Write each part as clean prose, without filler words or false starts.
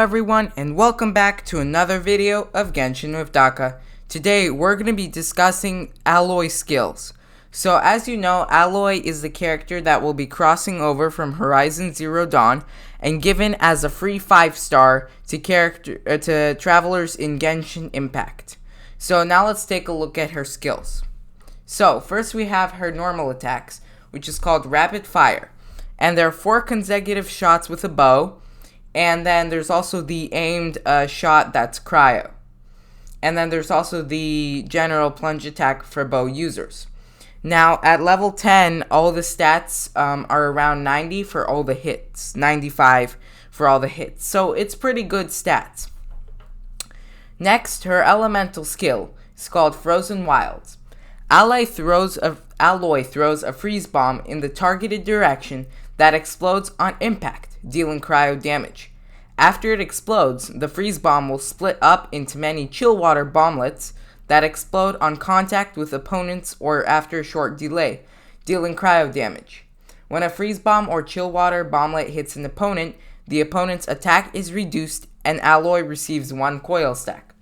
everyone, and welcome back to another video of Genshin with Daka. Today we're going to be discussing Aloy skills. So as you know, Aloy is the character that will be crossing over from Horizon Zero Dawn and given as a free 5-star to travelers in Genshin Impact. So now let's take a look at her skills. So first we have her normal attacks, which is called Rapid Fire. And there are 4 consecutive shots with a bow. And then there's also the aimed shot that's cryo. And then there's also the general plunge attack for bow users. Now at level 10, all the stats are around 90 for all the hits. 95 for all the hits. So it's pretty good stats. Next, her elemental skill is called Frozen Wilds. Aloy throws a freeze bomb in the targeted direction that explodes on impact, dealing cryo damage. After it explodes, the freeze bomb will split up into many chill water bomblets that explode on contact with opponents or after a short delay, dealing cryo damage. When a freeze bomb or chill water bomblet hits an opponent, the opponent's attack is reduced and Aloy receives 1 coil stack.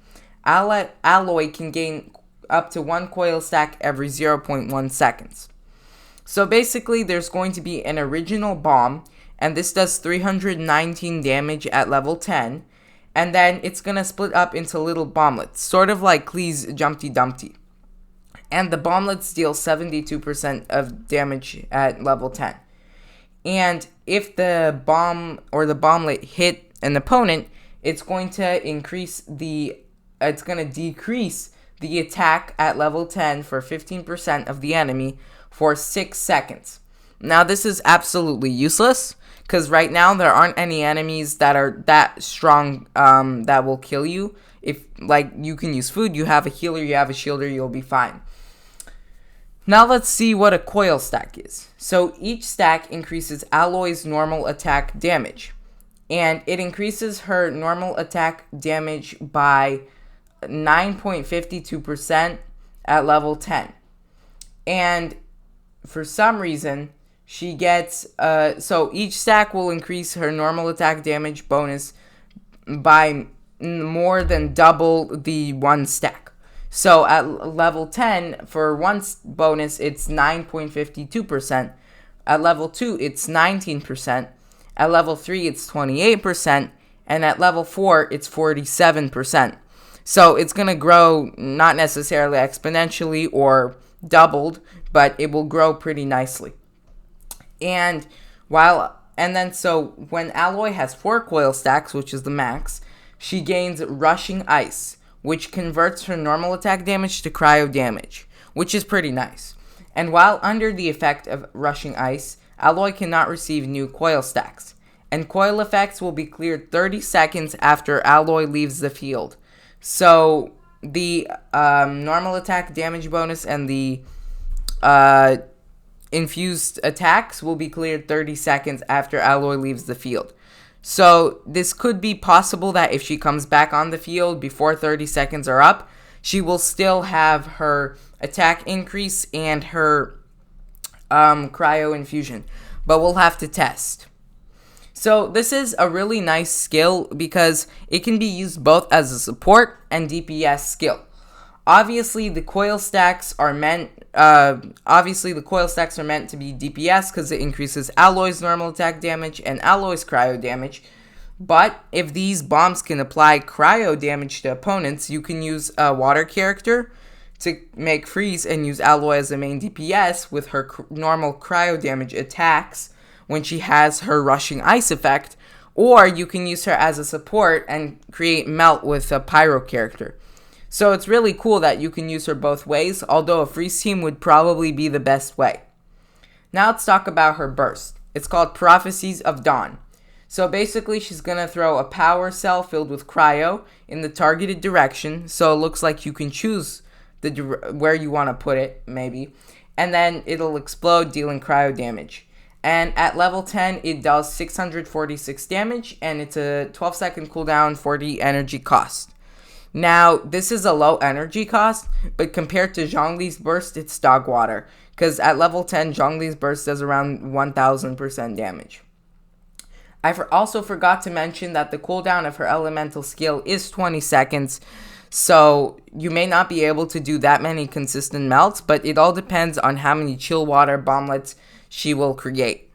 Aloy can gain up to 1 coil stack every 0.1 seconds. So basically there's going to be an original bomb, and this does 319 damage at level 10, and then it's going to split up into little bomblets, sort of like Klee's Jumpty Dumpty. And the bomblets deal 72% of damage at level 10. And if the bomb or the bomblet hit an opponent, it's going to decrease the attack at level 10 for 15% of the enemy for 6 seconds. Now this is absolutely useless because right now there aren't any enemies that are that strong that will kill you. If like you can use food, you have a healer, you have a shielder, you'll be fine. Now let's see what a coil stack is. So each stack increases Aloy's normal attack damage, and it increases her normal attack damage by 9.52% at level 10. And for some reason, she gets, so each stack will increase her normal attack damage bonus by more than double the 1 stack. So at level 10, for 1 bonus, it's 9.52%. At level 2, it's 19%. At level 3, it's 28%. And at level 4, it's 47%. So it's going to grow not necessarily exponentially or doubled, but it will grow pretty nicely. And so when Aloy has 4 coil stacks, which is the max, she gains Rushing Ice, which converts her normal attack damage to cryo damage, which is pretty nice. And while under the effect of Rushing Ice, Aloy cannot receive new coil stacks, and coil effects will be cleared 30 seconds after Aloy leaves the field. So the normal attack damage bonus and the infused attacks will be cleared 30 seconds after Aloy leaves the field. So this could be possible that if she comes back on the field before 30 seconds are up, she will still have her attack increase and her cryo infusion. But we'll have to test. So this is a really nice skill because it can be used both as a support and DPS skill. Obviously the coil stacks are meant to be DPS because it increases Aloy's normal attack damage and Aloy's cryo damage. But if these bombs can apply cryo damage to opponents, you can use a water character to make freeze and use Aloy as the main DPS with her normal cryo damage attacks when she has her Rushing Ice effect, or you can use her as a support and create melt with a pyro character. So it's really cool that you can use her both ways, although a freeze team would probably be the best way. Now let's talk about her burst. It's called Prophecies of Dawn. So basically she's going to throw a power cell filled with cryo in the targeted direction, so it looks like you can choose where you want to put it, maybe, and then it'll explode, dealing cryo damage. And at level 10, it does 646 damage, and it's a 12-second cooldown, 40 energy cost. Now, this is a low energy cost, but compared to Zhongli's burst, it's dog water. Because at level 10, Zhongli's burst does around 1000% damage. Also forgot to mention that the cooldown of her elemental skill is 20 seconds, so you may not be able to do that many consistent melts, but it all depends on how many chill water bomblets she will create.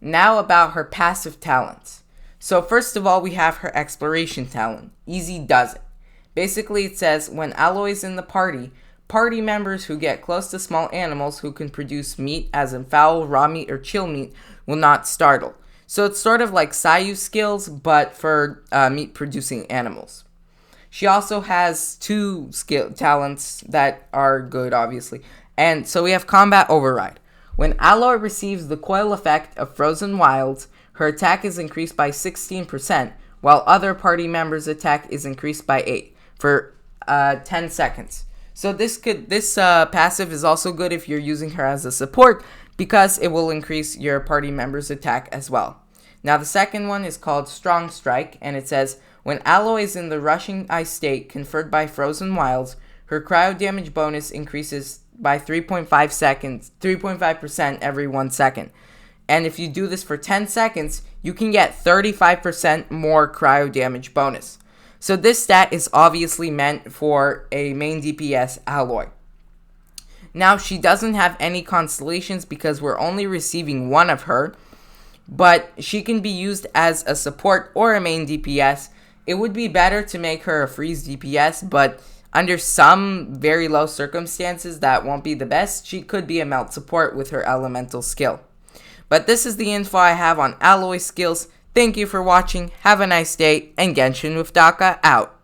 Now about her passive talents. So first of all, we have her exploration talent. Easy does it. Basically, it says when Aloy is in the party members who get close to small animals who can produce meat, as in fowl, raw meat, or chill meat, will not startle. So it's sort of like Sayu's skills, but for meat-producing animals. She also has two talents that are good, obviously. And so we have Combat Override. When Aloy receives the coil effect of Frozen Wilds, her attack is increased by 16%, while other party members' attack is increased by 8 for 10 seconds. So this passive is also good if you're using her as a support, because it will increase your party member's attack as well. Now the second one is called Strong Strike, and it says, when Aloy is in the rushing ice state conferred by Frozen Wilds, her cryo damage bonus increases by 3.5% every 1 second. And if you do this for 10 seconds, you can get 35% more cryo damage bonus. So this stat is obviously meant for a main DPS Aloy. Now, she doesn't have any constellations because we're only receiving one of her, but she can be used as a support or a main DPS. It would be better to make her a freeze DPS, but under some very low circumstances that won't be the best, she could be a melt support with her elemental skill. But this is the info I have on Aloy skills. Thank you for watching, have a nice day, and Genshin with Daka out.